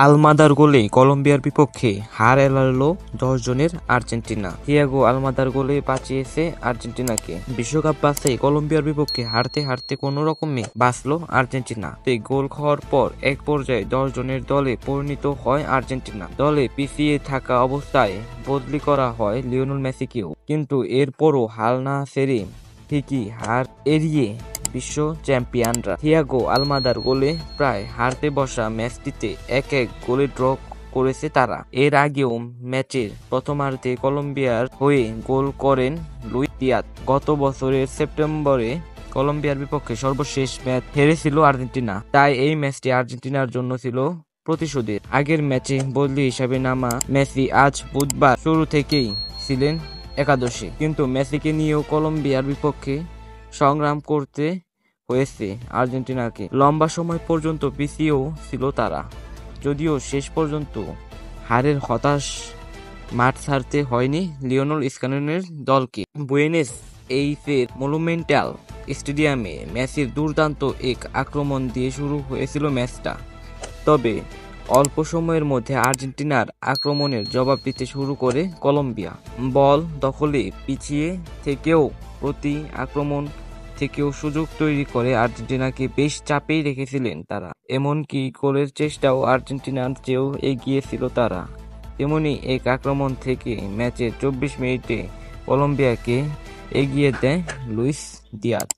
আলমাদার গোলে কলম্বিয়ার বিপক্ষে হার এড়ালো 10 জনের আর্জেন্টিনা। থিয়াগো আলমাদার গোলে বাঁচিয়েছে আর্জেন্টিনাকে। বিশ্বকাপ বাছাই কলম্বিয়ার বিপক্ষে হারতে হারতে কোনো রকমে বাঁচল আর্জেন্টিনা। গোল খাওয়ার পর এক পর্যায়ে 10 জনের দলে পরিণত হয় আর্জেন্টিনা। দলে পিছিয়ে থাকা অবস্থায় বদলি করা হয় লিওনেল মেসিকেও, কিন্তু এরপরও হাল না ছেড়ে ঠিকই হার এড়িয়ে বিশ্ব চ্যাম্পিয়নরা। থিয়াগো আলমাদার গোলে প্রায় হারতে বসা ম্যাচটিতে 1-1 গোলে ড্র করেছে তারা। এর আগেও ম্যাচের প্রথমার্ধে কলম্বিয়ার হয়ে গোল করেন লুইস দিয়াজ। গত বছরের সেপ্টেম্বরে কলম্বিয়ার বিপক্ষে সর্বশেষ ম্যাচ হেরেছিল আর্জেন্টিনা, তাই এই ম্যাচটি আর্জেন্টিনার জন্য ছিল প্রতিশোধের। আগের ম্যাচে বদলি হিসাবে নামা মেসি আজ বুধবার শুরু থেকেই ছিলেন একাদশে, কিন্তু মেসিকে নিয়েও কলম্বিয়ার বিপক্ষে সংগ্রাম করতে হয়েছে আর্জেন্টিনাকে। লম্বা সময় পর্যন্ত পিছিয়েও ছিল তারা, যদিও শেষ পর্যন্ত হারের হতাশ মাঠ ছাড়তে হয়নি লিওনেল স্ক্যালোনির দলকে। বুয়েনোস এইরেসের মনুমেন্টাল স্টেডিয়ামে মেসির দুর্দান্ত এক আক্রমণ দিয়ে শুরু হয়েছিল ম্যাচটা, তবে অল্প সময়ের মধ্যে আর্জেন্টিনার আক্রমণের জবাব দিতে শুরু করে কলম্বিয়া। বল দখলে পিছিয়ে থেকেও প্রতি আক্রমণ থেকেও সুযোগ তৈরি করে আর্জেন্টিনাকে বেশ চাপেই রেখেছিলেন তারা। এমনকি গোলের চেষ্টাও আর্জেন্টিনার চেয়েও এগিয়ে ছিল তারা। তেমনি এক আক্রমণ থেকে ম্যাচের 24 মিনিটে কলম্বিয়াকে এগিয়ে দেয় লুইস দিয়াজ।